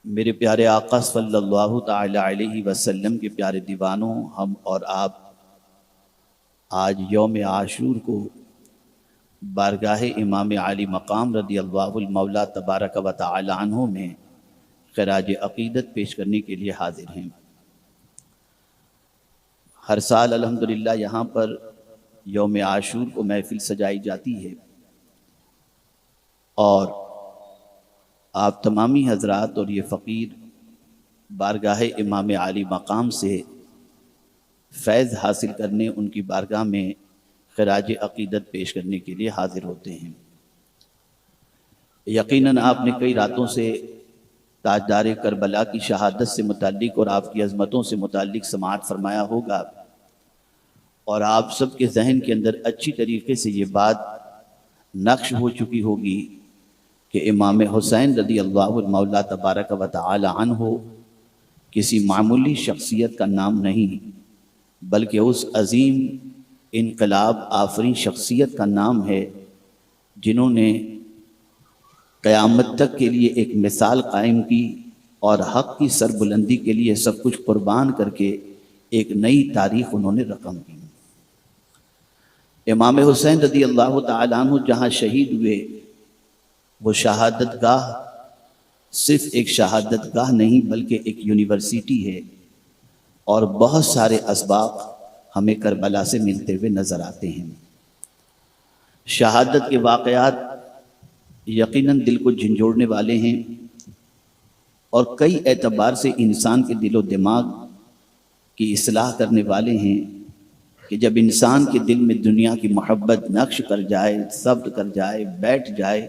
میرے پیارے آقا صلی اللہ تعالی علیہ وسلم کے پیارے دیوانوں، ہم اور آپ آج یوم عاشور کو بارگاہ امام عالی مقام رضی اللہ المولا تبارک و تعالی عنہ میں خراج عقیدت پیش کرنے کے لیے حاضر ہیں۔ ہر سال الحمدللہ یہاں پر یوم عاشور کو محفل سجائی جاتی ہے، اور آپ تمامی حضرات اور یہ فقیر بارگاہ امام عالی مقام سے فیض حاصل کرنے ان کی بارگاہ میں خراج عقیدت پیش کرنے کے لیے حاضر ہوتے ہیں۔ یقیناً آپ نے کئی راتوں سے تاجدار کربلا کی شہادت سے متعلق اور آپ کی عظمتوں سے متعلق سماعت فرمایا ہوگا، اور آپ سب کے ذہن کے اندر اچھی طریقے سے یہ بات نقش ہو چکی ہوگی کہ امام حسین رضی اللہ المولا تبارک و تعالی عنہ کسی معمولی شخصیت کا نام نہیں، بلکہ اس عظیم انقلاب آفرین شخصیت کا نام ہے جنہوں نے قیامت تک کے لیے ایک مثال قائم کی اور حق کی سربلندی کے لیے سب کچھ قربان کر کے ایک نئی تاریخ انہوں نے رقم کی۔ امام حسین رضی اللہ تعالی عنہ جہاں شہید ہوئے، وہ شہادت گاہ صرف ایک شہادت گاہ نہیں بلکہ ایک یونیورسٹی ہے، اور بہت سارے اسباق ہمیں کربلا سے ملتے ہوئے نظر آتے ہیں۔ شہادت کے واقعات یقیناً دل کو جھنجھوڑنے والے ہیں، اور کئی اعتبار سے انسان کے دل و دماغ کی اصلاح کرنے والے ہیں کہ جب انسان کے دل میں دنیا کی محبت نقش کر جائے، ثبت کر جائے، بیٹھ جائے،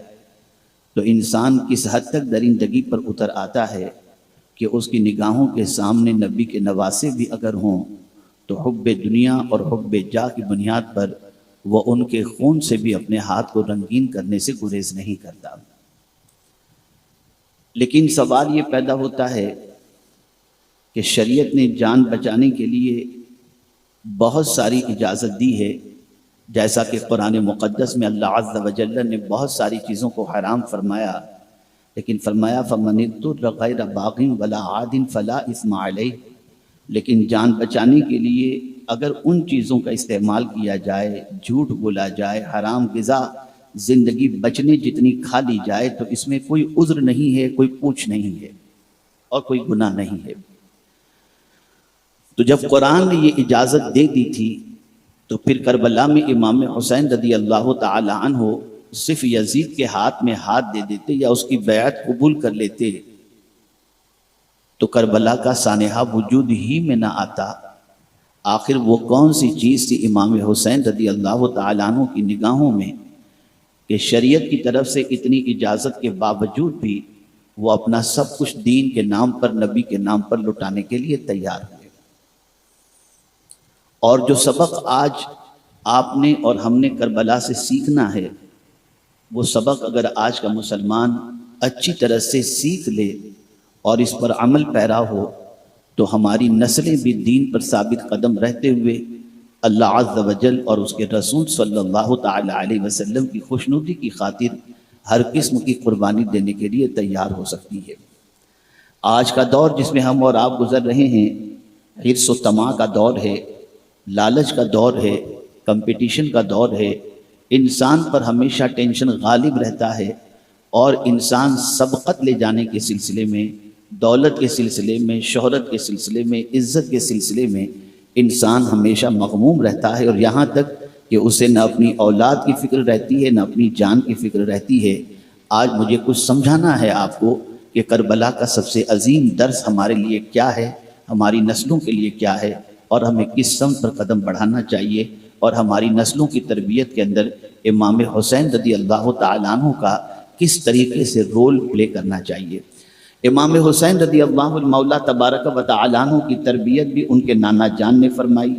تو انسان کس حد تک درندگی پر اتر آتا ہے کہ اس کی نگاہوں کے سامنے نبی کے نواسے بھی اگر ہوں تو حب دنیا اور حب جاہ کی بنیاد پر وہ ان کے خون سے بھی اپنے ہاتھ کو رنگین کرنے سے گریز نہیں کرتا۔ لیکن سوال یہ پیدا ہوتا ہے کہ شریعت نے جان بچانے کے لیے بہت ساری اجازت دی ہے، جیسا کہ قرآن مقدس میں اللہ عز و جل نے بہت ساری چیزوں کو حرام فرمایا، لیکن فرمایا فَمَنِ اضْطُرَّ غَيْرَ بَاغٍ وَلَا عَادٍ فَلَا إِثْمَ عَلَيْهِ۔ لیکن جان بچانے کے لیے اگر ان چیزوں کا استعمال کیا جائے، جھوٹ بولا جائے، حرام غذا زندگی بچنے جتنی کھا لی جائے، تو اس میں کوئی عذر نہیں ہے، کوئی پوچھ نہیں ہے اور کوئی گناہ نہیں ہے۔ تو جب قرآن نے یہ اجازت دے دی تھی تو پھر کربلا میں امام حسین رضی اللہ تعالی عنہ صرف یزید کے ہاتھ میں ہاتھ دے دیتے یا اس کی بیعت قبول کر لیتے تو کربلا کا سانحہ وجود ہی میں نہ آتا۔ آخر وہ کون سی چیز تھی امام حسین رضی اللہ تعالی عنہ کی نگاہوں میں کہ شریعت کی طرف سے اتنی اجازت کے باوجود بھی وہ اپنا سب کچھ دین کے نام پر، نبی کے نام پر لٹانے کے لیے تیار ہوئے۔ اور جو سبق آج آپ نے اور ہم نے کربلا سے سیکھنا ہے، وہ سبق اگر آج کا مسلمان اچھی طرح سے سیکھ لے اور اس پر عمل پیرا ہو تو ہماری نسلیں بھی دین پر ثابت قدم رہتے ہوئے اللہ عز و جل اور اس کے رسول صلی اللہ تعالی علیہ وسلم کی خوشنودی کی خاطر ہر قسم کی قربانی دینے کے لیے تیار ہو سکتی ہے۔ آج کا دور جس میں ہم اور آپ گزر رہے ہیں، حرص و طمع کا دور ہے، لالچ کا دور ہے، کمپٹیشن کا دور ہے، انسان پر ہمیشہ ٹینشن غالب رہتا ہے، اور انسان سبقت لے جانے کے سلسلے میں، دولت کے سلسلے میں، شہرت کے سلسلے میں، عزت کے سلسلے میں انسان ہمیشہ مغموم رہتا ہے، اور یہاں تک کہ اسے نہ اپنی اولاد کی فکر رہتی ہے نہ اپنی جان کی فکر رہتی ہے۔ آج مجھے کچھ سمجھانا ہے آپ کو کہ کربلا کا سب سے عظیم درس ہمارے لیے کیا ہے، ہماری نسلوں کے لیے کیا ہے، اور ہمیں کس سمت پر قدم بڑھانا چاہیے، اور ہماری نسلوں کی تربیت کے اندر امام حسین رضی اللہ تعالی عنہ کا کس طریقے سے رول پلے کرنا چاہیے۔ امام حسین رضی اللہ المولا تبارک و تعالی عنہ کی تربیت بھی ان کے نانا جان نے فرمائی،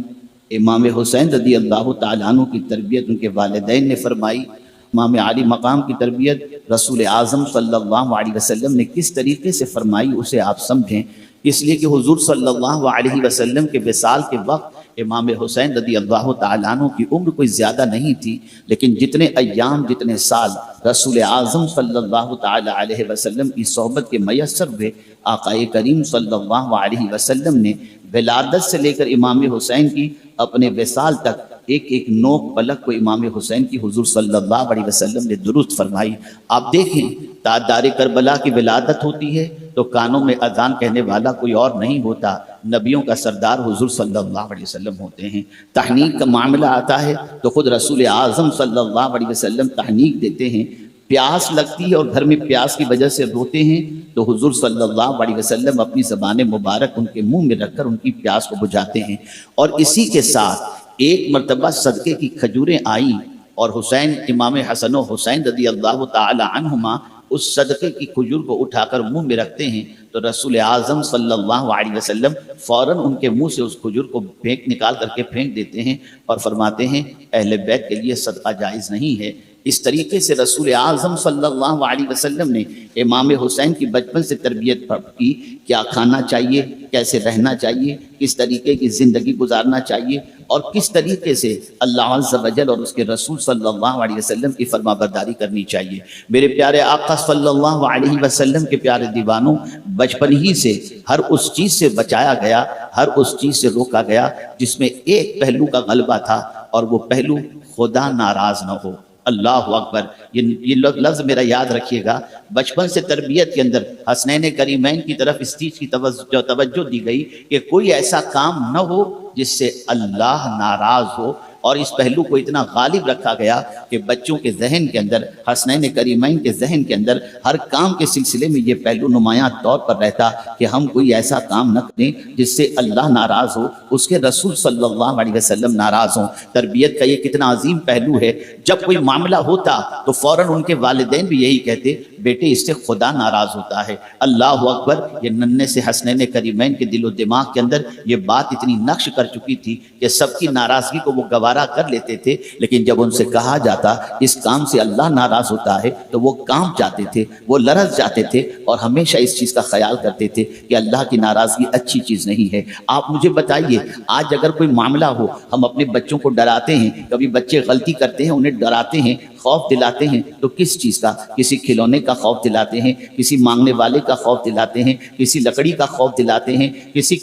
امام حسین رضی اللہ تعالی عنہ کی تربیت ان کے والدین نے فرمائی، امام عالی مقام کی تربیت رسول اعظم صلی اللہ علیہ وسلم نے کس طریقے سے فرمائی اسے آپ سمجھیں، اس لیے کہ حضور صلی اللہ علیہ وسلم کے وصال کے وقت امام حسین رضی اللہ تعالیٰ عنہ کی عمر کوئی زیادہ نہیں تھی، لیکن جتنے ایام جتنے سال رسول اعظم صلی اللہ تعالیٰ علیہ وسلم کی صحبت کے میسر ہوئے، آقا کریم صلی اللہ علیہ وسلم نے ولادت سے لے کر امام حسین کی اپنے وصال تک ایک ایک نوک پلک کو امام حسین کی حضور صلی اللہ علیہ وسلم نے درست فرمائی۔ آپ دیکھیں تاجدار کربلا کی ولادت ہوتی ہے تو کانوں میں اذان کہنے والا کوئی اور نہیں ہوتا، نبیوں کا سردار حضور صلی اللہ علیہ وسلم ہوتے ہیں۔ تحنیک کا معاملہ آتا ہے تو خود رسول اعظم صلی اللہ علیہ وسلم تحنیک دیتے ہیں۔ پیاس لگتی ہے اور گھر میں پیاس کی وجہ سے روتے ہیں تو حضور صلی اللہ علیہ وسلم اپنی زبان مبارک ان کے منہ میں رکھ کر ان کی پیاس کو بجھاتے ہیں۔ اور اسی کے ساتھ ایک مرتبہ صدقے کی کھجوریں آئیں اور حسین امام حسن و حسین رضی اللہ تعالی عنہما اس صدقے کی کھجور کو اٹھا کر منہ میں رکھتے ہیں تو رسول اعظم صلی اللہ علیہ وسلم فوراً ان کے منہ سے اس کھجور کو نکال کر کے پھینک دیتے ہیں اور فرماتے ہیں اہل بیت کے لیے صدقہ جائز نہیں ہے۔ اس طریقے سے رسول اعظم صلی اللہ علیہ وسلم نے امام حسین کی بچپن سے تربیت کی، کیا کھانا چاہیے، کیسے رہنا چاہیے، کس طریقے کی زندگی گزارنا چاہیے اور کس طریقے سے اللہ عز و جل اور اس کے رسول صلی اللہ علیہ وسلم کی فرما برداری کرنی چاہیے۔ میرے پیارے آقا صلی اللہ علیہ وسلم کے پیارے دیوانوں، بچپن ہی سے ہر اس چیز سے بچایا گیا، ہر اس چیز سے روکا گیا جس میں ایک پہلو کا غلبہ تھا اور وہ پہلو خدا ناراض نہ ہو۔ اللہ اکبر، یہ لفظ میرا یاد رکھیے گا۔ بچپن سے تربیت کے اندر حسنین کریمین کی طرف اس چیز کی توجہ دی گئی کہ کوئی ایسا کام نہ ہو جس سے اللہ ناراض ہو، اور اس پہلو کو اتنا غالب رکھا گیا کہ بچوں کے ذہن کے اندر، حسنین کریمین کے ذہن کے اندر ہر کام کے سلسلے میں یہ پہلو نمایاں طور پر رہتا کہ ہم کوئی ایسا کام نہ کریں جس سے اللہ ناراض ہو، اس کے رسول صلی اللہ علیہ وسلم ناراض ہوں۔ تربیت کا یہ کتنا عظیم پہلو ہے۔ جب کوئی معاملہ ہوتا تو فوراً ان کے والدین بھی یہی کہتے بیٹے اس سے خدا ناراض ہوتا ہے۔ اللہ اکبر، یہ ننھے سے حسنین کریمین کے دل و دماغ کے اندر یہ بات اتنی نقش کر چکی تھی کہ سب کی ناراضگی کو وہ گوارا کر لیتے تھے، لیکن جب ان سے کہا جاتا اس کام سے اللہ ناراض ہوتا ہے تو وہ کام جاتے تھے، وہ لرز جاتے تھے اور ہمیشہ اس چیز کا خیال کرتے تھے کہ اللہ کی ناراضگی اچھی چیز نہیں ہے۔ آپ مجھے بتائیے، آج اگر کوئی معاملہ ہو، ہم اپنے بچوں کو ڈراتے ہیں، کبھی بچے غلطی کرتے ہیں انہیں ڈراتے ہیں، خوف دلاتے ہیں، تو کس چیز کا؟ کسی کھلونے کا خوف دلاتے ہیں، کسی مانگنے والے کا خوف دلاتے ہیں، کسی لکڑی کا خوف دلاتے ہیں، کسی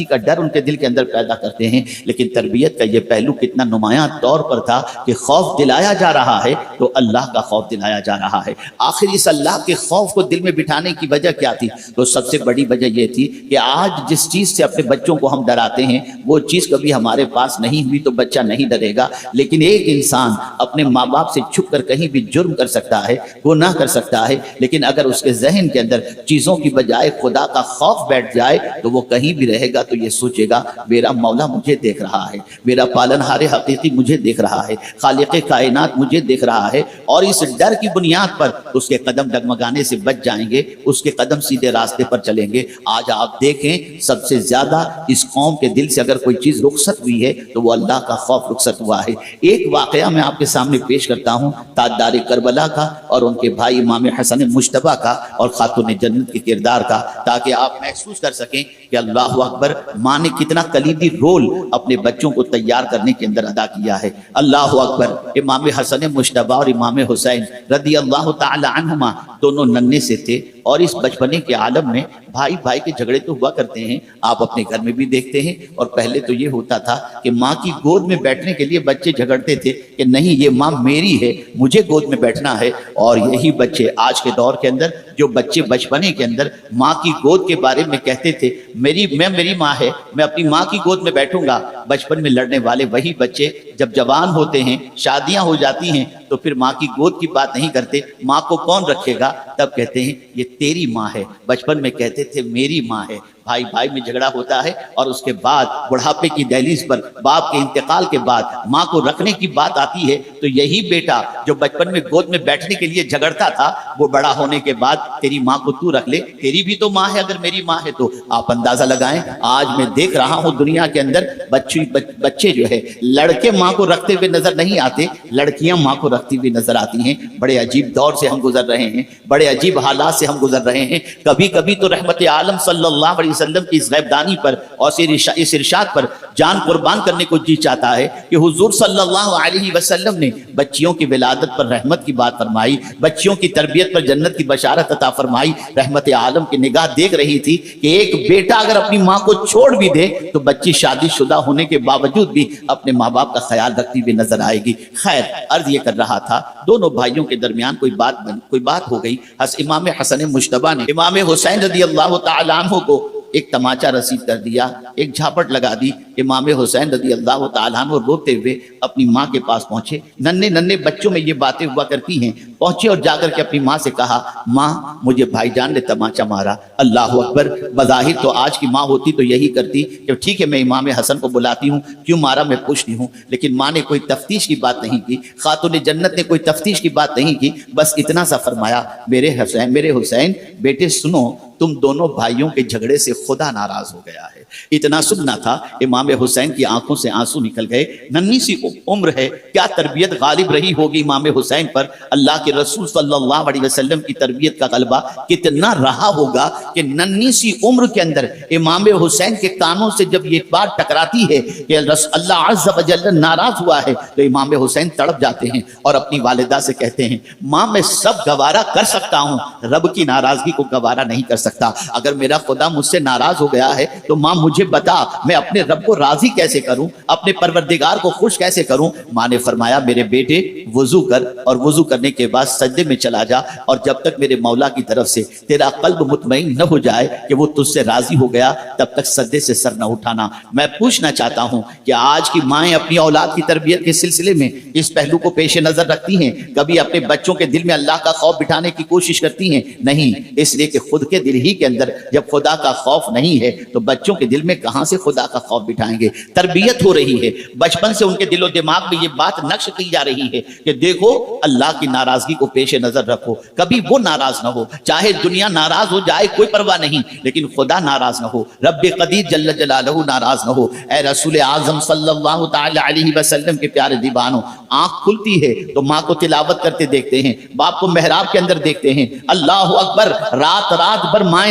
کا ڈر ان کے دل کے اندر پیدا کرتے ہیں۔ لیکن تربیت کا یہ پہلو کتنا نمایاں طور پر تھا کہ خوف دلایا جا رہا ہے تو اللہ کا خوف دلایا جا رہا ہے۔ آخر اس اللہ کے خوف کو دل میں بٹھانے کی وجہ کیا تھی؟ تو سب سے بڑی وجہ یہ تھی کہ آج جس چیز سے اپنے بچوں کو ہم ڈراتے ہیں وہ چیز کبھی ہمارے پاس نہیں ہوئی تو بچہ نہیں ڈرے گا، لیکن ایک انسان اپنے ماں باپ سے چھپ کر کہیں بھی جرم کر سکتا ہے، گناہ کر سکتا ہے، لیکن اگر اس کے ذہن کے اندر چیزوں کی بجائے خدا کا خوف بیٹھ جائے تو وہ کہیں بھی رہے گا تو یہ سوچے گا میرا مولا مجھے دیکھ رہا ہے، میرا پالنہار حقیقی مجھے دیکھ رہا ہے، خالق کائنات مجھے دیکھ رہا ہے، اور اس ڈر کی بنیاد پر اس کے قدم ڈگمگانے سے بچ جائیں گے، اس کے قدم سیدھے راستے پر چلیں گے۔ آج آپ دیکھیں سب سے زیادہ اس قوم کے دل سے اگر کوئی چیز رخصت ہوئی ہے تو وہ اللہ کا خوف رخصت ہوا ہے۔ ایک واقعہ میں آپ کے سامنے پیش کرتا ہوں تاجدار کربلا کا اور ان کے بھائی امام حسن مجتبی کا اور خاتون جنت کے کردار کا، تاکہ آپ محسوس کر سکیں کہ اللہ اکبر، ماں نے کتنا کلیدی رول اپنے بچوں کو تیار کرنے کے اندر ادا کیا ہے۔ اللہ اکبر، امام حسن مجتبی اور امام حسین رضی اللہ تعالی عنہما دونوں ننھے سے تھے، اور اس بچپنے کے عالم میں بھائی بھائی کے جھگڑے تو ہوا کرتے ہیں، آپ اپنے گھر میں بھی دیکھتے ہیں۔ اور پہلے تو یہ ہوتا تھا کہ ماں کی گود میں بیٹھنے کے لیے بچے جھگڑتے تھے کہ نہیں یہ ماں میری ہے، مجھے گود میں بیٹھنا ہے، اور یہی بچے آج کے دور کے اندر جو بچے بچپنے کے اندر ماں کی گود کے بارے میں کہتے تھے میری ماں ہے، میں اپنی ماں کی گود میں بیٹھوں گا، بچپن میں لڑنے والے وہی بچے جب جوان ہوتے ہیں، شادیاں ہو جاتی ہیں تو پھر ماں کی گود کی بات نہیں کرتے، ماں کو کون رکھے گا، تب کہتے ہیں یہ تیری ماں ہے، بچپن میں کہتے تھے میری ماں ہے۔ بھائی بھائی میں جھگڑا ہوتا ہے اور اس کے بعد بڑھاپے کی دہلیز پر باپ کے انتقال کے بعد ماں کو رکھنے کی بات آتی ہے تو یہی بیٹا جو بچپن میں گود میں بیٹھنے کے لیے جھگڑتا تھا وہ بڑا ہونے کے بعد تیری ماں کو تو رکھ لے، تیری بھی تو ماں ہے اگر میری ماں ہے تو۔ آپ اندازہ لگائیں، آج میں دیکھ رہا ہوں دنیا کے اندر بچے جو ہے لڑکے ماں کو رکھتے ہوئے نظر نہیں آتے، لڑکیاں ماں کو رکھتی ہوئی نظر آتی ہیں۔ بڑے عجیب دور سے ہم گزر رہے ہیں، بڑے عجیب حالات سے ہم گزر رہے ہیں۔ کبھی کبھی تو رحمت عالم صلی اللہ علیہ وسلم کی اس غیب دانی پر اور اس ارشاد پر جان قربان کرنے کو جی چاہتا ہے کہ حضور صلی اللہ علیہ وسلم نے بچیوں کی ولادت پر رحمت کی بات فرمائی، بچیوں کی تربیت پر جنت کی بشارت عطا فرمائی۔ رحمت عالم کی نگاہ دیکھ رہی تھی کہ ایک بیٹا اگر اپنی ماں کو چھوڑ بھی دے تو بچی شادی شدہ ہونے کے باوجود بھی اپنے ماں باپ کا خیال رکھتی ہوئی نظر آئے گی۔ خیر، عرض یہ کر رہا تھا، دونوں بھائیوں کے درمیان کوئی بات ہو گئی۔ امام حسن مجتبیٰ نے امام حسین رضی اللہ تعالیٰ عنہ کو ایک تماچا رسید کر دیا، ایک جھاپٹ لگا دی۔ امام حسین رضی اللہ تعالیٰ عنہ روتے ہوئے اپنی ماں کے پاس پہنچے۔ ننھے بچوں میں یہ باتیں ہوا کرتی ہیں۔ پہنچے اور جا کر کے اپنی ماں سے کہا، ماں مجھے بھائی جان نے تماچا مارا۔ اللہ اکبر! بظاہر تو آج کی ماں ہوتی تو یہی کرتی کہ ٹھیک ہے میں امام حسن کو بلاتی ہوں، کیوں مارا میں پوچھتی ہوں، لیکن ماں نے کوئی تفتیش کی بات نہیں کی، خاتون جنت نے کوئی تفتیش کی بات نہیں کی، بس اتنا سا فرمایا، میرے حسین بیٹے سنو، تم دونوں بھائیوں کے جھگڑے سے خدا ناراض ہو گیا ہے۔ اتنا سننا تھا، امام حسین کی آنکھوں سے آنسو نکل گئے۔ ننھی سی عمر ہے، کیا تربیت غالب رہی ہوگی امام حسین پر، اللہ کے رسول صلی اللہ علیہ وسلم کی تربیت کا غلبہ کتنا رہا ہوگا کہ ننھی سی عمر کے اندر امام حسین کے کانوں سے جب یہ بات ٹکراتی ہے کہ اللہ عز و جل ناراض ہوا ہے تو امام حسین تڑپ جاتے ہیں اور اپنی والدہ سے کہتے ہیں، ماں میں سب گوارا کر سکتا ہوں، رب کی ناراضگی کو گوارا نہیں کر سکتا۔ اگر میرا خدا مجھ سے ناراض ہو گیا ہے تو ماں مجھے بتا، میں اپنے رب کو راضی کیسے کروں، اپنے پروردگار کو خوش کیسے کروں؟ ماں نے فرمایا، میرے بیٹے وضو کر، اور وضو کرنے کے بعد سجدے میں چلا جا، اور جب تک میرے مولا کی طرف سے تیرا قلب مطمئن نہ ہو جائے کہ وہ تجھ سے راضی ہو گیا، تب تک سجدے سے سر نہ اٹھانا۔ میں پوچھنا چاہتا ہوں کہ آج کی مائیں اپنی اولاد کی تربیت کے سلسلے میں اس پہلو کو پیش نظر رکھتی ہیں؟ کبھی اپنے بچوں کے دل میں اللہ کا خوف بٹھانے کی کوشش کرتی ہیں؟ نہیں، اس لیے کہ خود کے دل ہی کے اندر جب خدا کا خوف نہیں ہے تو بچوں کے دل میں کہاں سے خدا کا خوف بٹھائیں گے؟ تربیت ہو رہی ہے، بچپن سے ان کے دل و دماغ میں یہ بات نقش کی جا رہی ہے کہ دیکھو اللہ کی ناراضگی کو پیش نظر رکھو، کبھی وہ ناراض نہ ہو، چاہے دنیا ناراض ہو جائے کوئی پرواہ نہیں، لیکن خدا ناراض نہ ہو، رب قدیر جل جلالہ ناراض نہ ہو۔ اے رسول اعظم صلی اللہ تعالی علیہ وسلم کے پیارے دیوانوں، آنکھ کھلتی ہے تو ماں کو تلاوت کرتے دیکھتے ہیں، باپ کو محراب کے اندر دیکھتے ہیں، اللہ اکبر، رات بھر ماں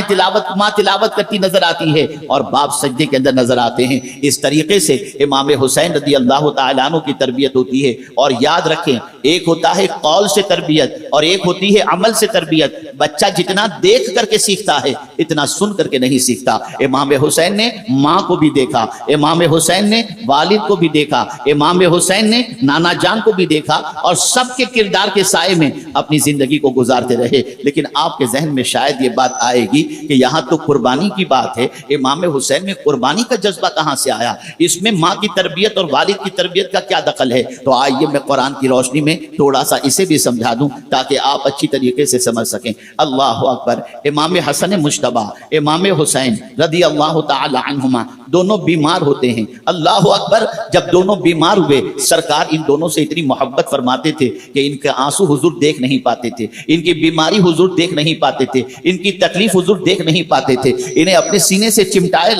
تلاوت کرتی نظر آتی ہے اور باپ سجدے کے اندر نظر آتے ہیں۔ اس طریقے سے امام حسین رضی اللہ تعالیٰ عنہ کی تربیت ہوتی ہے۔ اور یاد رکھیں، ایک ہوتا ہے قول سے تربیت اور ایک ہوتی ہے عمل سے تربیت۔ بچہ جتنا دیکھ کر کے سیکھتا ہے اتنا سن کر کے نہیں سیکھتا۔ امام حسین نے ماں کو بھی دیکھا، امام حسین نے والد کو بھی دیکھا، امام حسین نے نانا جان کو بھی دیکھا، اور سب کے کردار کے سائے میں اپنی زندگی کو گزارتے رہے۔ لیکن آپ کے ذہن میں شاید یہ بات آئے گی کہ یہاں تو قربانی کی بات ہے، امام حسین میں قربانی کا جذبہ کہاں سے آیا؟ اس میں ماں کی تربیت اور والد کی تربیت کا کیا دخل ہے؟ تو آئیے میں قرآن کی روشنی میں تھوڑا سا اسے بھی سمجھا دوں تاکہ آپ اچھی طریقے سے سمجھ سکیں۔ اللہ اکبر! امام حسن مجتبیٰ، امام حسین رضی اللہ تعالی عنہما دونوں بیمار ہوتے ہیں۔ اللہ اکبر! جب دونوں بیمار ہوئے، سرکار ان دونوں سے اتنی محبت فرماتے تھے کہ ان کے آنسو حضور دیکھ نہیں پاتے تھے، ان کی بیماری حضور دیکھ نہیں پاتے تھے، ان کی تکلیف حضور دیکھ نہیں پاتے تھے، انہیں اپنے سینے سے چمٹائے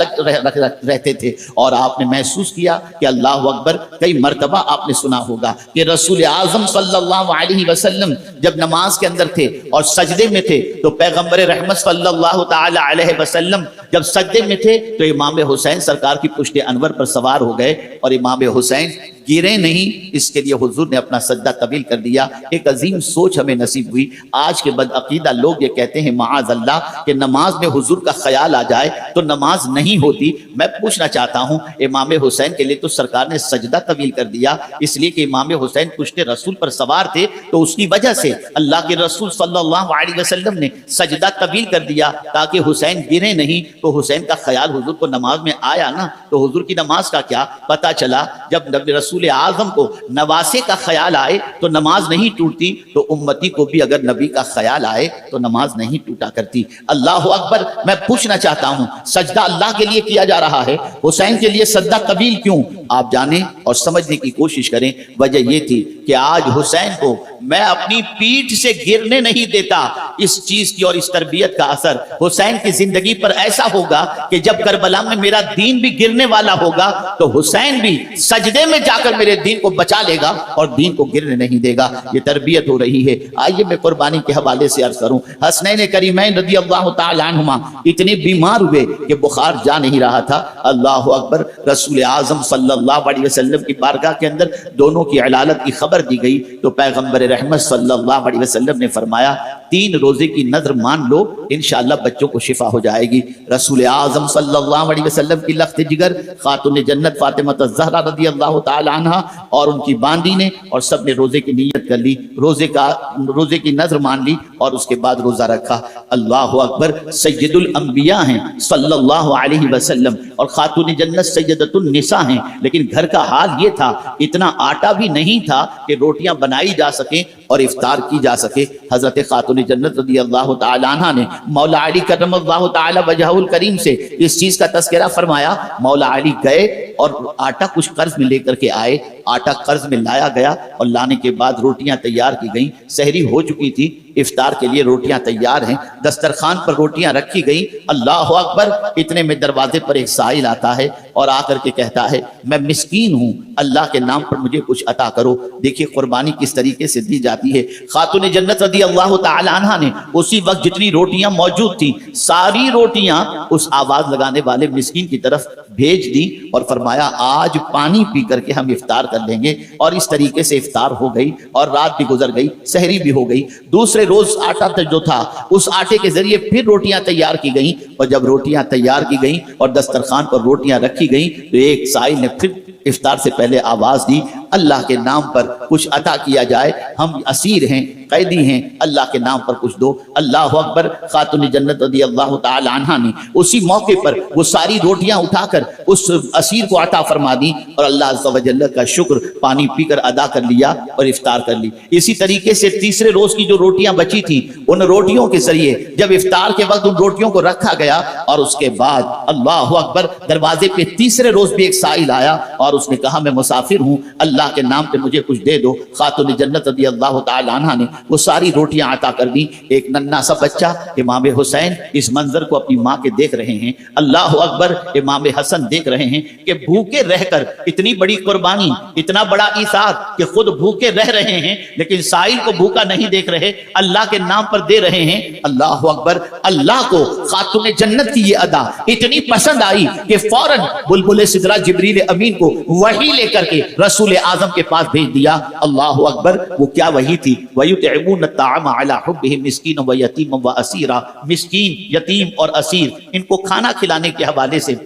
رہتے تھے۔ اور آپ نے محسوس کیا کہ اللہ اکبر، کئی مرتبہ آپ نے سنا ہوگا کہ رسول اعظم صلی اللہ علیہ وسلم جب نماز کے اندر تھے اور سجدے میں تھے تو پیغمبر رحمت صلی اللہ تعالی علیہ وسلم جب سجدے میں تھے تو امام حسین سرکار کی پشت انور پر سوار ہو گئے اور امام حسین گرے نہیں، اس کے لیے حضور نے اپنا سجدہ طویل کر دیا۔ ایک عظیم سوچ ہمیں نصیب ہوئی۔ آج کے بدعقیدہ لوگ یہ کہتے ہیں معاذ اللہ کہ نماز میں حضور کا خیال آ جائے تو نماز نہیں ہوتی۔ میں پوچھنا چاہتا ہوں، امام حسین کے لیے تو سرکار نے سجدہ طویل کر دیا، اس لیے کہ امام حسین پشت رسول پر سوار تھے، تو اس کی وجہ سے اللہ کے رسول صلی اللہ علیہ وسلم نے سجدہ طویل کر دیا تاکہ حسین گرے نہیں۔ تو حسین کا خیال حضور کو نماز میں آیا نا، تو حضور کی نماز کا کیا پتہ چلا؟ جب نبی رسول اعظم کو نواسے کا خیال آئے تو نماز نہیں ٹوٹتی، تو امتی کو بھی اگر نبی کا خیال آئے تو نماز نہیں ٹوٹا کرتی۔ اللہ اکبر! میں پوچھنا چاہتا ہوں، سجدہ اللہ کے لیے کیا جا رہا ہے، حسین کے لیے سجدہ طویل کیوں؟ آپ جانیں اور سمجھنے کی کوشش کریں۔ وجہ یہ تھی کہ آج حسین کو میں اپنی پیٹھ سے گرنے نہیں دیتا۔ اس چیز کی اور اس تربیت کا اثر حسین کی زندگی پر ایسا ہوگا کہ جب کربلا میں میرا دین بھی گرنے والا ہوگا تو حسین بھی سجدے میں جا کر میرے دین کو بچا لے گا اور دین کو گرنے نہیں دے گا. یہ تربیت ہو رہی ہے. آئیے میں قربانی کے حوالے سے عرض کروں. حسنین کریمین رضی اللہ تعالی عنہما اتنے بیمار ہوئے کہ بخار جا نہیں رہا تھا. اللہ اکبر. رسول اعظم صلی اللہ علیہ وسلم کی بارگاہ کے اندر دونوں کی علالت کی خبر دی گئی تو پیغمبر رحمت صلی اللہ علیہ وسلم نے فرمایا 3 روزے کی نذر مان لو, انشاءاللہ بچوں کو شفا ہو جائے گی. رسول اعظم صلی اللہ علیہ وسلم کی لخت جگر خاتون جنت فاطمہ الزہرا رضی اللہ تعالی عنہا اور ان کی باندی نے اور سب نے روزے کی نیت کر لی, روزے کی نذر مان لی اور اس کے بعد روزہ رکھا. اللہ اکبر. سید الانبیاء ہیں صلی اللہ علیہ وسلم اور خاتون جنت سیدۃ النساء ہیں, لیکن گھر کا حال یہ تھا اتنا آٹا بھی نہیں تھا کہ روٹیاں بنائی جا سکیں اور افطار کی جا سکے. حضرت خاتون جنت رضی اللہ تعالی عنہ نے مولا علی کرم اللہ تعالی وجہہ الکریم سے اس چیز کا تذکرہ فرمایا. مولا علی گئے اور آٹا کچھ قرض میں لے کر کے آئے, آٹا قرض میں لایا گیا اور لانے کے بعد روٹیاں تیار کی گئیں. سحری ہو چکی تھی, افطار کے لیے روٹیاں تیار ہیں, دسترخوان پر روٹیاں رکھی گئی. اللہ اکبر. اتنے میں دروازے پر ایک سائل آتا ہے اور آ کر کے کہتا ہے میں مسکین ہوں, اللہ کے نام پر مجھے کچھ عطا کرو. دیکھیے قربانی کس طریقے سے دی جاتی ہے. خاتون جنت رضی اللہ تعالی عنہا نے اسی وقت جتنی روٹیاں موجود تھیں ساری روٹیاں اس آواز لگانے والے مسکین کی طرف بھیج دی اور فرمایا آج پانی پی کر کے ہم افطار کر لیں گے. اور اس طریقے سے افطار ہو گئی اور رات بھی گزر گئی, سحری بھی ہو گئی. دوسرے روز آٹا جو تھا اس آٹے کے ذریعے پھر روٹیاں تیار کی گئیں اور جب روٹیاں تیار کی گئیں اور دسترخوان پر روٹیاں رکھی گئیں تو ایک سائل نے پھر افطار سے پہلے آواز دی اللہ کے نام پر کچھ عطا کیا جائے, ہم اسیر ہیں, قیدی ہیں, اللہ کے نام پر کچھ دو. اللہ اکبر. خاتون جنت رضی اللہ تعالی عنہا نے اسی موقع پر وہ ساری روٹیاں اٹھا کر اس اسیر کو عطا فرما دی اور اللہ عز و جل کا شکر پانی پی کر ادا کر لیا اور افطار کر لی. اسی طریقے سے تیسرے روز کی جو روٹیاں بچی تھیں ان روٹیوں کے ذریعے جب افطار کے وقت ان روٹیوں کو رکھا گیا اور اس کے بعد اللہ اکبر دروازے پہ تیسرے روز بھی ایک سائل آیا اور اس نے کہا میں مسافر ہوں, اللہ کے نام پہ مجھے کچھ دے دو. خاتون جنت رضی اللہ تعالی عنہا نے وہ ساری روٹیاں عطا کر دی. ایک ننھا سا بچہ امام حسین اس منظر کو اپنی ماں کے دیکھ رہے ہیں. اللہ اکبر. امام حسن دیکھ رہے ہیں کہ بھوکے رہ کر اتنی بڑی قربانی, اتنا بڑا ایثار کہ خود بھوکے رہ رہے ہیں لیکن سائل کو بھوکا نہیں دیکھ رہے, اللہ کے نام پر دے رہے ہیں. اللہ اکبر. اللہ کو خاتون جنت کی یہ ادا اتنی پسند آئی کہ فوراً بلبل سدرہ جبریل امین کو وحی لے کر کے رسول اعظم کے پاس بھیج دیا. اللہ اکبر. وہ کیا وحی تھی؟ وَيُطْعِمُونَ الطَّعَامَ عَلَى حُبِّهِ مِسْكِينًا وَيَتِيمًا وَأَسِيرًا. مسکین, یتیم اور اسیر ان کو کھانا کھلانے کے حوالے سے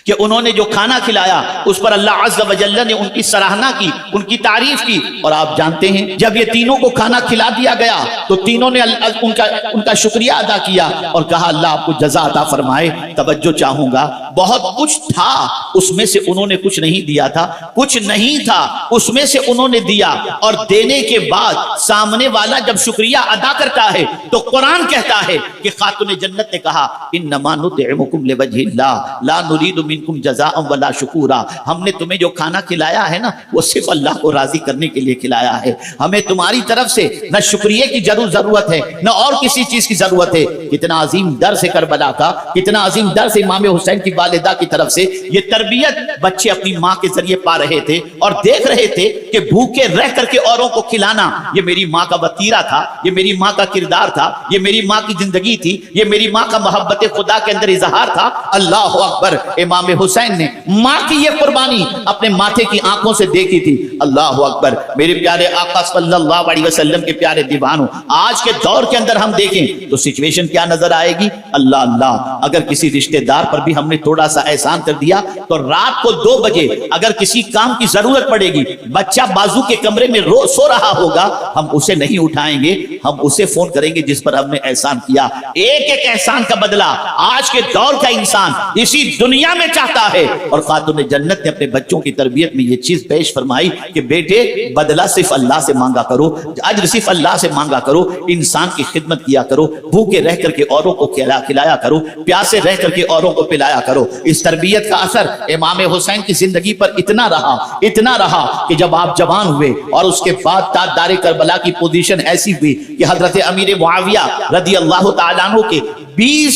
کہ انہوں نے جو کھانا کھلایا اس پر اللہ عز و جل نے ان کی سراہنا کی, ان کی تعریف کی. اور آپ جانتے ہیں جب یہ تینوں کو کھانا کھلا دیا گیا تو تینوں نے ان کا شکریہ ادا کیا اور کہا اللہ آپ کو جزا عطا فرمائے. توجہ چاہوں گا, بہت کچھ تھا اس میں سے انہوں نے کچھ نہیں دیا تھا, کچھ نہیں تھا اس میں سے انہوں نے دیا, اور دینے کے بعد سامنے والا جب شکریہ ادا کرتا ہے تو قرآن کہتا ہے کہ خاتون جنت نے کہا انما نطعمکم لوجہ اللہ لا نرید منکم جزاء ولا شکورا. ہم نے تمہیں جو کھانا کھلایا ہے نا وہ صرف اللہ کو راضی کرنے کے لیے کھلایا ہے, ہمیں تمہاری طرف سے نہ شکریہ کی ضرورت ہے نہ اور کسی چیز کی ضرورت ہے. کتنا عظیم درس کربلا کا, کتنا عظیم درس امام حسین کی والدہ کی طرف سے. یہ تربیت بچے اپنی ماں کے ذریعے پا رہے تھے اور دیکھ رہے تھے کہ بھوکے رہ کر کے اوروں کو کھلانا یہ میری ماں کا وتیرہ تھا, یہ میری ماں کا کردار تھا, یہ میری ماں کی زندگی تھی, یہ میری ماں کا محبت خدا کے اندر اظہار تھا. اللہ اکبر. امام حسین نے ماں کی یہ قربانی اپنے ماتھے کی آنکھوں سے دیکھی تھی. اللہ اکبر. میرے پیارے آقا صلی اللہ علیہ وسلم کے پیارے دیوانوں, آج کے دور کے اندر ہم دیکھیں تو سچویشن کیا نظر آئے گی؟ اللہ اللہ. اگر کسی رشتہ دار پر بھی ہم نے تھوڑا سا احسان کر دیا تو رات کو 2 بجے اگر کسی کام کی ضرورت پڑے گی, بچہ بازو کے کمرے میں سو رہا ہوگا, ہم اسے نہیں اٹھائیں گے, ہم اسے فون کریں گے جس پر ہم نے احسان کیا. ایک ایک احسان کا بدلہ آج کے دور کا انسان اسی دنیا میں چاہتا ہے. اور خاتون جنت نے اپنے بچوں کی تربیت میں یہ چیز پیش فرمائی کہ بیٹے بدلہ صرف اللہ سے مانگا کرو, اجر صرف اللہ سے مانگا کرو, انسان کی خدمت کیا کرو, بھوکے رہ کر کے اوروں کو کھلایا کرو, پیاسے رہ کر کے اوروں کو پلایا کرو. اس تربیت کا اثر امام حسین کی زندگی پر اتنا رہا کہ جب آپ جوان ہوئے اور اس کے بعد تاجدار کربلا کی پوزیشن ایسی ہوئی کہ حضرت امیر معاویہ رضی اللہ تعالیٰ عنہ کے 20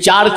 4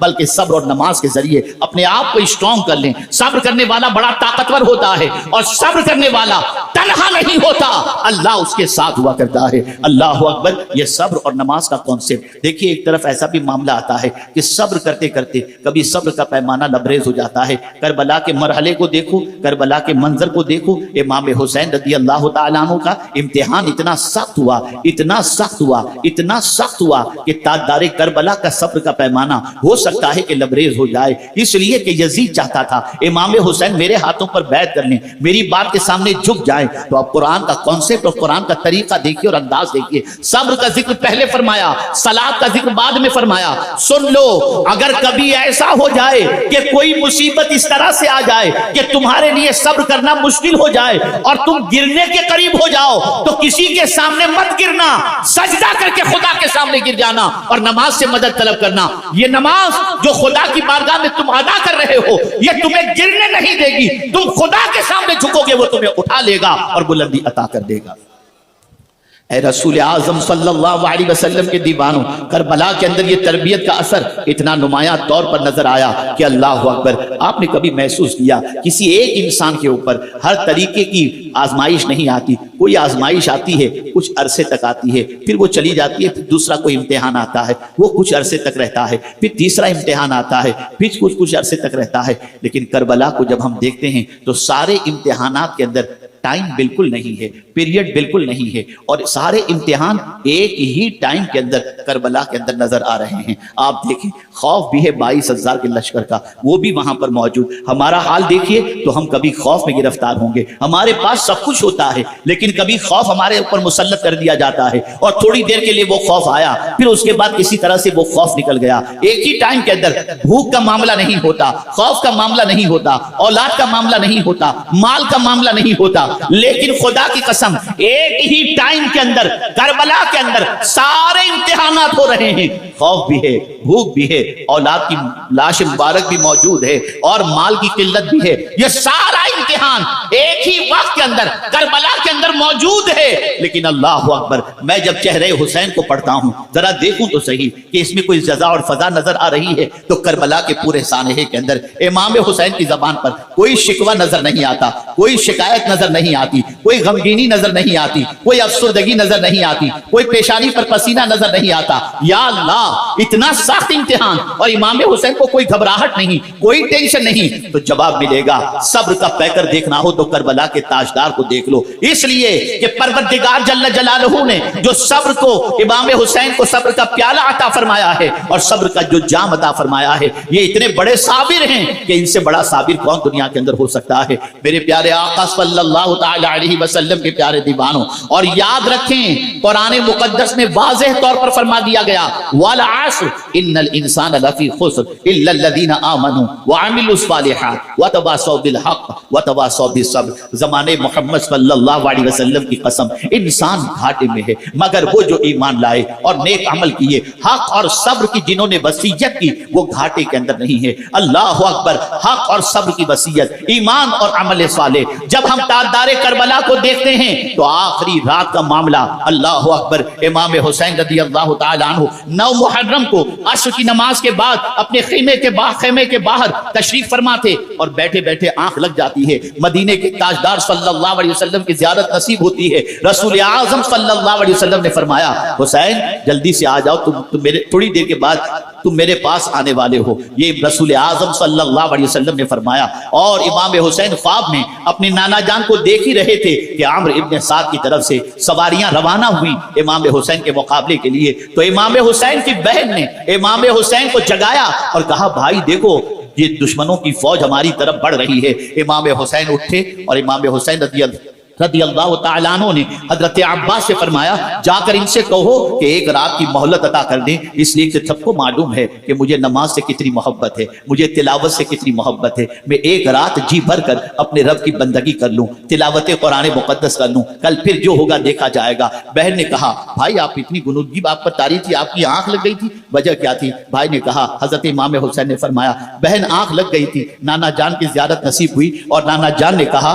بلکہ صبر اور نماز کے ذریعے اپنے آپ کو اسٹرانگ کر لیں۔ صبر کرنے والا بڑا طاقتور ہوتا ہے اور صبر کرنے والا تنہا نہیں ہوتا، اللہ اس کے ساتھ ہوا کرتا ہے۔ اللہ اکبر۔ یہ صبر اور نماز کا کانسیپٹ دیکھیے، ایک طرف ایسا بھی معاملہ آتا ہے کہ صبر کرتے کرتے کبھی صبر کا پیمانہ لبریز ہو جاتا ہے۔ کربلا کے مرحلے کو دیکھو، کربلا کے منظر کو دیکھو، امام حسین رضی اللہ تعالیٰ عنہ کا امتحان اتنا سخت ہوا، اتنا سخت ہوا، اتنا سخت ہوا کہ تاجدار کربلا کا صبر کا پیمانہ ہو سکتا ہے کہ لبریز ہو جائے، اس لیے کہ یزید چاہتا تھا امام حسین میرے ہاتھوں پر بیعت کر لیں، میری بات کے سامنے جھک جائیں۔ تو اب قرآن کا کانسیپٹ اور قرآن کا طریقہ دیکھیے اور انداز دیکھیے۔ صبر کا ذکر پہلے فرمایا، صلاۃ کا ذکر بعد میں فرمایا۔ سن لو، اگر کبھی ایسا ہو جائے کہ کوئی مصیبت اس طرح سے آ جائے کہ تمہارے لیے صبر کرنا مشکل ہو جائے اور تم گرنے کے قریب ہو جاؤ تو کسی کے سامنے مت گرنا، سجدہ کر کے خدا کے سامنے گر جانا اور نماز سے مدد طلب کرنا۔ یہ نماز جو خدا کی بارگاہ میں تم ادا کر رہے ہو یہ تمہیں گرنے نہیں دے گی، تم خدا کے سامنے جھکو گے وہ تمہیں اٹھا لے گا اور بلندی عطا کر دے گا۔ اے رسول اعظم صلی اللہ علیہ وسلم کے دیوانوں، کربلا کے اندر یہ تربیت کا اثر اتنا نمایاں طور پر نظر آیا کہ اللہ اکبر۔ آپ نے کبھی محسوس کیا کسی ایک انسان کے اوپر ہر طریقے کی آزمائش نہیں آتی؟ کوئی آزمائش آتی ہے کچھ عرصے تک آتی ہے، پھر وہ چلی جاتی ہے، پھر دوسرا کوئی امتحان آتا ہے وہ کچھ عرصے تک رہتا ہے، پھر تیسرا امتحان آتا ہے پھر کچھ عرصے تک رہتا ہے۔ لیکن کربلا کو جب ہم دیکھتے ہیں تو سارے امتحانات کے اندر ٹائم بالکل نہیں ہے، پیریڈ بالکل نہیں ہے، اور سارے امتحان ایک ہی ٹائم کے اندر کربلا کے اندر نظر آ رہے ہیں۔ آپ دیکھیں، خوف بھی ہے 22,000 کے لشکر کا، وہ بھی وہاں پر موجود۔ ہمارا حال دیکھیے تو ہم کبھی خوف میں گرفتار ہوں گے، ہمارے پاس سب کچھ ہوتا ہے لیکن کبھی خوف ہمارے اوپر مسلط کر دیا جاتا ہے اور تھوڑی دیر کے لیے وہ خوف آیا، پھر اس کے بعد کسی طرح سے وہ خوف نکل گیا۔ ایک ہی ٹائم کے اندر بھوک کا معاملہ نہیں ہوتا، خوف کا معاملہ نہیں ہوتا، اولاد کا معاملہ نہیں ہوتا، مال کا معاملہ نہیں ہوتا، لیکن خدا کی قسم ایک ہی ٹائم کے اندر کربلا کے اندر سارے امتحانات ہو رہے ہیں۔ خوف بھی ہے، بھوک بھی ہے، اولاد کی لاش مبارک بھی موجود ہے اور مال کی قلت بھی ہے۔ یہ سارا امتحان ایک ہی وقت کے اندر کربلا کے اندر موجود ہے۔ لیکن اللہ اکبر، میں جب چہرے حسین کو پڑھتا ہوں ذرا دیکھوں تو صحیح کہ اس میں کوئی جزا اور فضا نظر آ رہی ہے تو کربلا کے پورے سانحے کے اندر امام حسین کی زبان پر کوئی شکوہ نظر نہیں آتا، کوئی شکایت نظر نہیں آتی، کوئی غمگینی نظر نہیں آتی، کوئی افسردگی نظر نہیں آتی، کوئی پیشانی پر پسینہ نظر نہیں آتا۔ یا اللہ، اتنا سخت امتحان اور امام حسین کو کوئی گھبراہٹ نہیں، کوئی ٹینشن نہیں۔ تو جواب ملے گا، صبر کا پیکر دیکھنا ہو تو کربلا کے تاجدار کو دیکھ لو، اس لیے کہ پروردگار جل جلالہ نے جو صبر کو، امام حسین کو صبر کا پیالہ عطا فرمایا ہے اور صبر کا جو جام عطا فرمایا ہے، یہ اتنے بڑے صابر ہیں کہ ان سے بڑا صابر کون دنیا کے اندر ہو سکتا ہے۔ میرے پیارے آقا صلی اللہ تعالی علیہ وسلم کے پیارے دیوانوں، اور یاد رکھیں قرآن مقدس میں واضح طور پر فرما دیا گیا، والعصر ان الانسان لفی خسر الا الذین آمنوا وعملوا الصالحات وتواصوا بالحق وتواصوا بالصبر۔ زمانے محمد صلی اللہ علیہ وسلم کی قسم، انسان گھاٹے میں ہے مگر وہ جو ایمان لائے اور نیک عمل کیے، حق اور صبر کی جنہوں نے وصیت کی وہ گھاٹے کے اندر نہیں ہے۔ اللہ اکبر، حق اور صبر کی وصیت، ایمان اور عمل صالح۔ جب ہم تاجدار کربلا کو دیکھتے ہیں تو آخری رات کا معاملہ، اللہ اکبر، امام حسین رضی اللہ تعالیٰ عنہ 9 محرم کو عصر کی نماز کے بعد اپنے خیمے کے باہر تشریف فرما تھے اور بیٹھے بیٹھے آنکھ لگ جاتی ہے، مدینے کے تاجدار صلی اللہ علیہ وسلم کی زیارت نصیب ہوتی ہے۔ رسول اعظم صلی اللہ علیہ وسلم نے فرمایا، حسین جلدی سے آ جاؤ، تم میرے تھوڑی دیر کے بعد تم میرے پاس آنے والے ہو، یہ رسول اعظم صلی اللہ علیہ وسلم نے فرمایا۔ اور امام حسین خواب میں اپنے نانا جان کو دیکھ ہی رہے تھے کہ عمرو ابن سعد کی طرف سے سواریاں روانہ ہوئی امام حسین کے مقابلے کے لیے۔ تو امام حسین کی بہن نے امام حسین کو جگایا اور کہا، بھائی دیکھو یہ دشمنوں کی فوج ہماری طرف بڑھ رہی ہے۔ امام حسین اٹھے اور امام حسین رضی اللہ تعالیٰ عنہ نے حضرت عباس سے فرمایا، جا کر ان سے کہو کہ ایک رات کی مہلت عطا کر دیں، اس لیے کہ سب کو معلوم ہے کہ مجھے نماز سے کتنی محبت ہے، مجھے تلاوت سے کتنی محبت ہے، میں ایک رات جی بھر کر اپنے رب کی بندگی کر لوں، تلاوت قرآن مقدس کر لوں، کل پھر جو ہوگا دیکھا جائے گا۔ بہن نے کہا، بھائی آپ اتنی غنودگی آپ پر تاری تھی، آپ کی آنکھ لگ گئی تھی، وجہ کیا تھی؟ بھائی نے کہا، حضرت امام حسین نے فرمایا، بہن آنکھ لگ گئی تھی، نانا جان کی زیارت نصیب ہوئی اور نانا جان نے کہا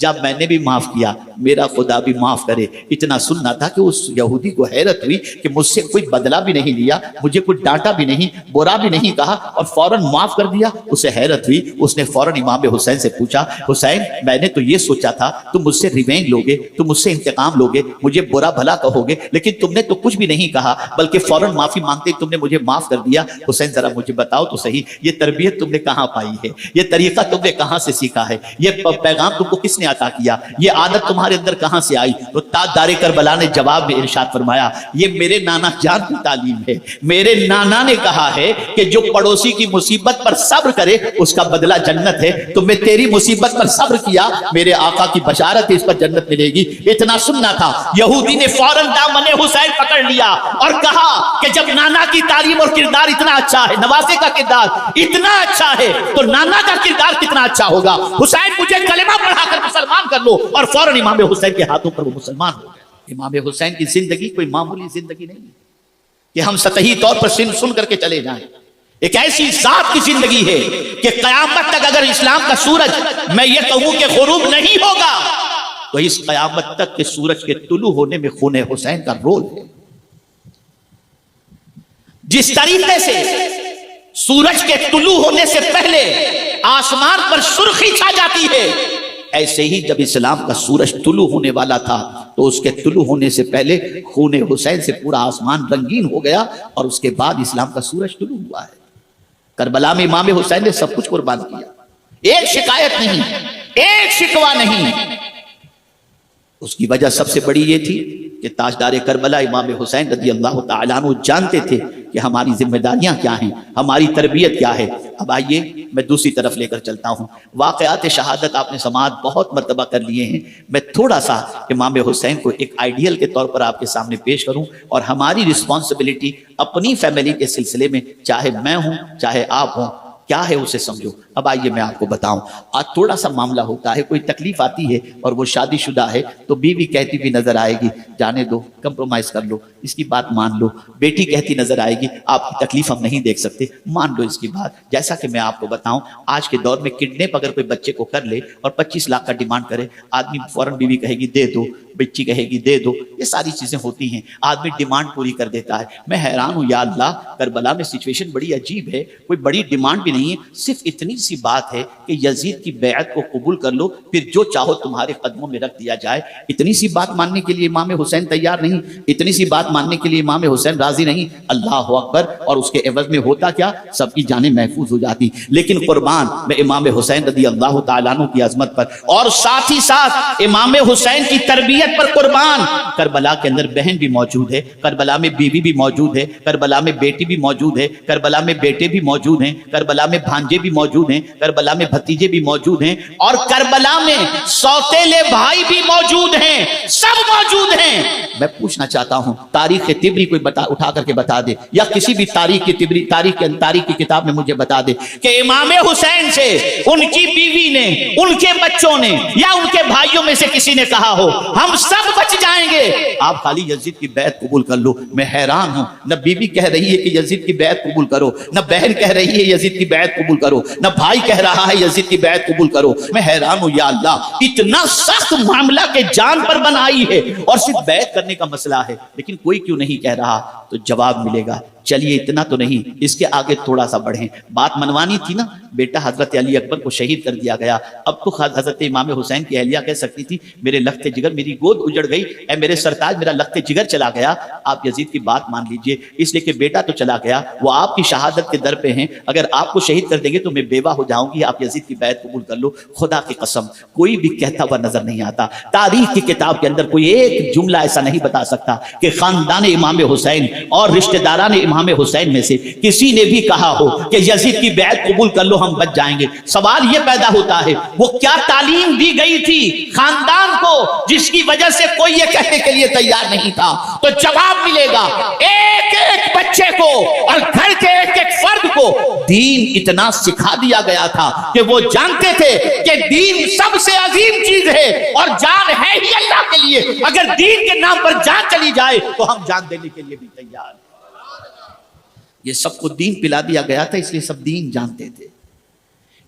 جب میں نے بھی معاف کیا میرا خدا بھی معاف کرے۔ اتنا سننا تھا کہ اس یہودی کو حیرت ہوئی کہ مجھ سے کوئی بدلہ بھی نہیں لیا، مجھے کوئی ڈانٹا بھی نہیں، برا بھی نہیں کہا اور فوراً معاف کر دیا۔ اسے حیرت ہوئی، اس نے فوراً امام حسین سے پوچھا، حسین میں نے تو یہ سوچا تھا تم مجھ سے ریونج لوگے، تم مجھ سے انتقام لوگے، مجھے برا بھلا کہو گے، لیکن تم نے تو کچھ بھی نہیں کہا بلکہ فوراً معافی مانگتے تم نے مجھے معاف کر دیا۔ حسین ذرا مجھے بتاؤ تو صحیح، یہ تربیت تم نے کہاں پائی ہے؟ یہ طریقہ تم نے کہاں سے سیکھا ہے؟ یہ پیغام تم کو کس نے عطا کیا؟ یہ عادت تمہارے اندر کہاں سے آئی؟ تو تاجدار کربلا نے جواب میں ارشاد فرمایا، یہ میرے نانا جان کی تعلیم ہے۔ میرے نانا نے کہا ہے کہ جو پڑوسی کی مصیبت پر صبر کرے اس کا بدلہ جنت ہے، تو میں تیری مصیبت پر صبر کیا، میرے آقا کی بشارت ہے اس پر جنت ملے گی۔ اتنا سننا تھا، یہودی نے فوراً دامن حسین پکڑ لیا اور کہا کہ جب نانا کی تعلیم اور کردار اتنا اچھا ہے، نواسے کا کردار اتنا اچھا ہے تو نانا کا کردار کتنا اچھا ہوگا۔ حسین مجھے کلمہ پڑھا کر مسلمان کر لو، اور فوراً امام حسین کے ہاتھوں پر وہ مسلمان ہو گئے۔ امام حسین کی زندگی کوئی معمولی زندگی نہیں کہ ہم سطحی طور پر سن کر کے چلے جائیں، ایک ایسی ذات کی زندگی ہے کہ قیامت تک اگر اسلام کا سورج میں یہ کہوں کہ غروب نہیں ہوگا تو اس قیامت تک کے سورج کے طلوع ہونے میں خون حسین کا رول ہے۔ جس طریقے سے سورج کے طلوع ہونے سے پہلے آسمان پر سرخی چھا جاتی ہے، ایسے ہی جب اسلام کا سورج طلوع ہونے والا تھا تو اس کے طلوع ہونے سے پہلے خون حسین سے پورا آسمان رنگین ہو گیا، اور اس کے بعد اسلام کا سورج طلوع ہوا ہے۔ کربلا میں امام حسین نے سب کچھ قربان کیا، ایک شکایت نہیں، ایک شکوہ نہیں۔ اس کی وجہ سب سے بڑی یہ تھی کہ تاجدار کربلا امام حسین رضی اللہ تعالیٰ عنہ جانتے تھے کہ ہماری ذمہ داریاں کیا ہیں، ہماری تربیت کیا ہے۔ اب آئیے میں دوسری طرف لے کر چلتا ہوں۔ واقعات شہادت آپ نے سماعت بہت مرتبہ کر لیے ہیں، میں تھوڑا سا امام حسین کو ایک آئیڈیل کے طور پر آپ کے سامنے پیش کروں، اور ہماری رسپانسبلٹی اپنی فیملی کے سلسلے میں، چاہے میں ہوں چاہے آپ ہوں، کیا ہے اسے سمجھو۔ اب آئیے میں آپ کو بتاؤں، آج تھوڑا سا معاملہ ہوتا ہے، کوئی تکلیف آتی ہے اور وہ شادی شدہ ہے تو بیوی کہتی بھی نظر آئے گی جانے دو، کمپرومائز کر لو، اس کی بات مان لو۔ بیٹی کہتی نظر آئے گی آپ کی تکلیف ہم نہیں دیکھ سکتے، مان لو اس کی بات۔ جیسا کہ میں آپ کو بتاؤں، آج کے دور میں کڈنیپ اگر کوئی بچے کو کر لے اور 25 لاکھ کا ڈیمانڈ کرے، آدمی فوراً بیوی کہے گی دے دو، بچی کہے گی دے دو، یہ ساری چیزیں ہوتی ہیں، آدمی ڈیمانڈ پوری کر دیتا ہے۔ میں حیران ہوں، یا اللہ کربلا میں سچویشن بڑی عجیب ہے، کوئی بڑی ڈیمانڈ بھی نہیں ہے، صرف اتنی سی بات ہے کہ یزید کی بیعت کو قبول کر لو، پھر جو چاہو تمہارے قدموں میں رکھ دیا جائے۔ اتنی سی بات ماننے کے لیے امام حسین تیار نہیں، اتنی سی بات ماننے کے لیے امام حسین راضی نہیں۔ اللہ اکبر! اور اس کے عوض میں ہوتا کیا؟ سب کی جانیں محفوظ ہو جاتی۔ لیکن قربان میں امام حسین رضی اللہ تعالیٰ عنہ کی عظمت پر، اور ساتھ ہی ساتھ امام حسین کی تربیت پر قربان۔ کربلا کے اندر بہن بھی موجود ہے، کربلا میں بیوی بھی موجود ہے، کربلا میں بیٹی بھی موجود ہے، کربلا میں بیٹے بھی موجود ہیں، کربلا میں بھانجے بھی موجود ہیں، کربلا میں بھتیجے بھی موجود ہیں، اور کربلا میں سوتیلے بھائی بھی موجود ہیں، سب موجود ہیں۔ میں پوچھنا چاہتا ہوں، تاریخ طبری کوئی اٹھا کر کے بتا دے، یا کسی بھی تاریخ کی کتاب میں مجھے بتا دے کہ امام حسین سے ان کی بیوی نے، ان کے بچوں نے، یا ان کے بھائیوں میں سے کسی نے کہا ہو ہم سب بچ جائیں گے، آپ خالی یزید کی بیعت قبول کر لو۔ میں حیران ہوں، نہ بیوی کہہ رہی ہے کہ یزید کی بیعت قبول کرو، نہ بہن کہہ رہی ہے یزید کی بیعت قبول کرو، نہ بھائی کہہ رہا ہے یزید کی بیعت قبول کرو۔ میں حیران ہوں، یا اللہ اتنا سخت معاملہ کہ جان پر بنائی ہے، اور صرف بیعت کرنے کا مسئلہ ہے، لیکن کوئی کیوں نہیں کہہ رہا؟ تو جواب ملے گا، چلیے اتنا تو نہیں، اس کے آگے تھوڑا سا بڑھیں۔ بات منوانی تھی نا، بیٹا حضرت علی اکبر کو شہید کر دیا گیا، اب تو حضرت امام حسین کی اہلیہ کہہ سکتی تھی میرے لخت جگر، میری گود اجڑ گئی، اے میرے سرتاج میرا لخت جگر چلا گیا، آپ یزید کی بات مان لیجئے، اس لیے کہ بیٹا تو چلا گیا، وہ آپ کی شہادت کے در پہ ہیں، اگر آپ کو شہید کر دیں گے تو میں بیوہ ہو جاؤں گی، آپ یزید کی بیعت قبول کر لو۔ خدا کی قسم کوئی بھی کہتا ہوا نظر نہیں آتا، تاریخ کی کتاب کے اندر کوئی ایک جملہ ایسا نہیں بتا سکتا کہ خاندان امام حسین اور رشتہ داران امام حسین میں سے کسی نے بھی کہا ہو کہ یزید کی بیعت قبول کر لو ہم بچ جائیں گے۔ سوال یہ پیدا ہوتا ہے وہ کیا تعلیم دی گئی تھی خاندان کو جس کی وجہ سے کوئی یہ کہنے کے لیے تیار نہیں تھا؟ تو جواب ملے گا، ایک ایک بچے کو اور گھر کے ایک ایک فرد کو دین اتنا سکھا دیا گیا تھا کہ وہ جانتے تھے کہ دین سب سے عظیم چیز ہے اور جان ہے ہی اللہ کے لیے، اگر دین کے نام پر جان چلی جائے تو ہم جان دینے کے لیے بھی تیار ہیں۔ یہ سب کو دین پلا دیا گیا تھا، اس لیے سب دین جانتے تھے۔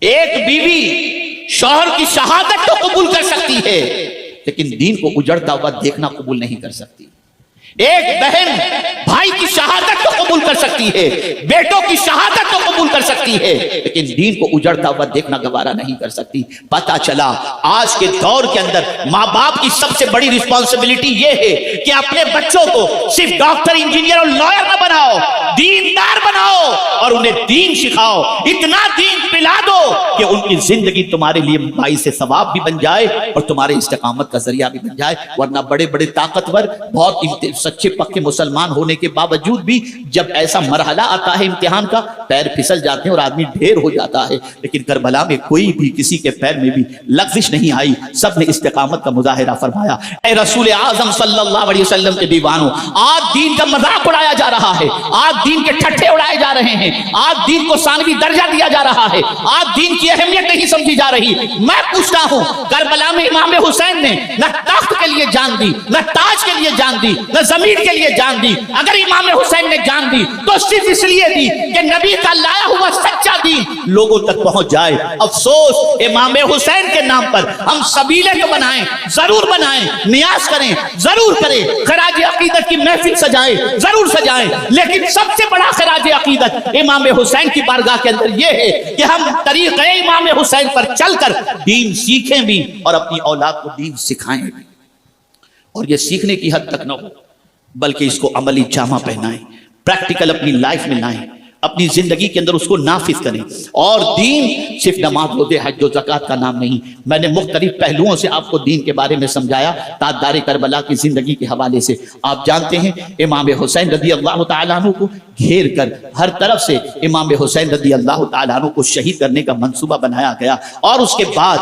ایک بیوی شوہر کی شہادت تو قبول کر سکتی ہے لیکن دین کو اجڑتا ہوا دیکھنا قبول نہیں کر سکتی. ایک بہن بھائی کی شہادت تو قبول کر سکتی ہے, بیٹوں کی شہادت تو قبول کر سکتی ہے, لیکن دین کو اجڑتا ہوا دیکھنا گوارا نہیں کر سکتی. پتہ چلا آج کے دور کے اندر ماں باپ کی سب سے بڑی رسپانسبلٹی یہ ہے کہ اپنے بچوں کو صرف ڈاکٹر, انجینئر اور لائر نہ بناؤ, دیندار بناؤ اور انہیں دین سکھاؤ. اتنا دین پلا دو کہ ان کی زندگی تمہارے لیے باعث ثواب بھی بن جائے اور تمہارے استقامت کا ذریعہ بھی بن جائے. ورنہ بڑے بڑے طاقتور بہت سچے پکے مسلمان ہونے کے باوجود بھی جب ایسا مرحلہ آتا ہے امتحان کا, پیر پھسل جاتے ہیں اور آدمی ڈھیر ہو جاتا ہے. لیکن کربلا میں کوئی بھی کسی کے پیر میں بھی لغزش نہیں آئی, سب نے استقامت کا مظاہرہ فرمایا. اے رسول اعظم صلی اللہ علیہ وسلم کے دیوانوں, آج دین کا مذاق اڑایا جا رہا ہے, آج دین کے ٹھٹھے اڑائے جا رہے ہیں, آج دین کو ثانوی درجہ دیا جا رہا ہے, آج دین کی اہمیت نہیں سمجھی جا رہی. میں پوچھتا ہوں, کربلا میں امام حسین نے نہ تخت کے لیے جان دی, نہ تاج کے لیے جان دی, نہ زمین کے لیے جان دی. اگر امام حسین نے جان دی تو صرف اس لیے دی کہ نبی کا لایا ہوا سچا دین لوگوں تک پہنچ جائے. افسوس امام حسین کے نام پر ہم سبیلے کو بنائیں, ضرور بنائیں, نیاز کریں, ضرور کریں, خراج عقیدت کی محفل سجائیں, ضرور سجائیں, لیکن سب سے بڑا خراج عقیدت امام حسین کی بارگاہ کے اندر یہ ہے کہ ہم طریقے امام حسین پر چل کر دین سیکھیں بھی اور اپنی اولاد کو دین سکھائیں بھی. اور یہ سیکھنے کی حد تک نہ ہو بلکہ اس کو عملی جامہ پہنائیں, پریکٹیکل اپنی لائف میں لائیں, اپنی زندگی کے اندر اس کو نافذ کریں. اور دین صرف نماز, روزے, حج و زکوٰۃ کا نام نہیں. میں نے مختلف پہلوؤں سے آپ کو دین کے بارے میں سمجھایا. تاجدار کربلا کی زندگی کے حوالے سے آپ جانتے ہیں امام حسین رضی اللہ تعالیٰ عنہ کو گھیر کر ہر طرف سے امام حسین رضی اللہ تعالیٰ عنہ کو شہید کرنے کا منصوبہ بنایا گیا. اور اس کے بعد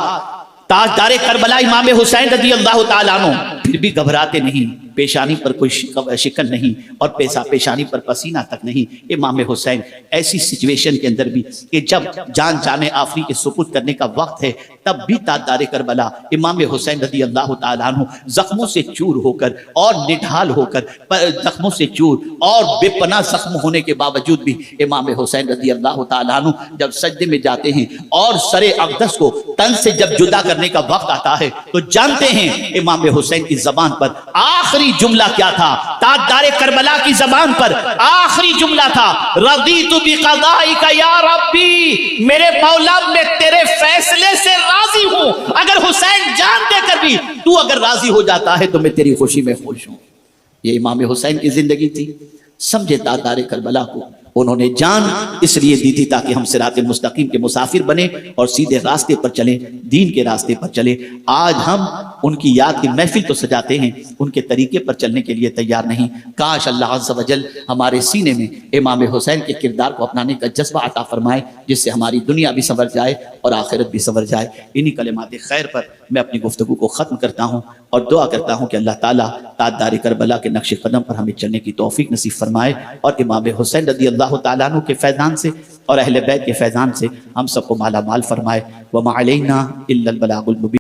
تاجدار کربلا امام حسین رضی اللہ تعالیٰ عنہ پھر بھی گھبراتے نہیں, پیشانی پر کوئی شکن نہیں اور پیشانی پر پسینہ تک نہیں. امام حسین ایسی سچویشن کے اندر بھی کہ جب جان جانے آخری کے سپرد کرنے کا وقت ہے تب بھی تاجدار کربلا امام حسین رضی اللہ تعالیٰ عنہ زخموں سے چور ہو کر اور نڈھال ہو کر, زخموں سے چور اور بے پناہ زخم ہونے کے باوجود بھی امام حسین رضی اللہ تعالیٰ عنہ جب سجدے میں جاتے ہیں اور سر اقدس کو تن سے جب جدا کرنے کا وقت آتا ہے تو جانتے ہیں امام حسین کی زبان پر آخری جملہ کیا تھا. تاجدار کربلا کی زبان پر آخری جملہ تھا, رضیت بقضائک یا ربی, میرے مولا میں تیرے فیصلے سے راضی ہوں. اگر حسین جان دے کر بھی تو اگر راضی ہو جاتا ہے تو میں تیری خوشی میں خوش ہوں. یہ امام حسین کی زندگی تھی. سمجھے تاجدار کربلا کو انہوں نے جان اس لیے دی تھی تاکہ ہم صراط مستقیم کے مسافر بنے اور سیدھے راستے پر چلیں, دین کے راستے پر چلیں. آج ہم ان کی یاد کی محفل تو سجاتے ہیں, ان کے طریقے پر چلنے کے لیے تیار نہیں. کاش اللہ عز و جل ہمارے سینے میں امام حسین کے کردار کو اپنانے کا جذبہ عطا فرمائے جس سے ہماری دنیا بھی سنور جائے اور آخرت بھی سنور جائے. انہی کلمات خیر پر میں اپنی گفتگو کو ختم کرتا ہوں اور دعا کرتا ہوں کہ اللہ تعالیٰ تاجدار کربلا کے نقش قدم پر ہمیں چلنے کی توفیق نصیب فرمائے اور امام حسین رضی اللہ تعالیٰ عنہ کے فیضان سے اور اہل بیت کے فیضان سے ہم سب کو مالا مال فرمائے. وما علینا الا البلاغ المبین.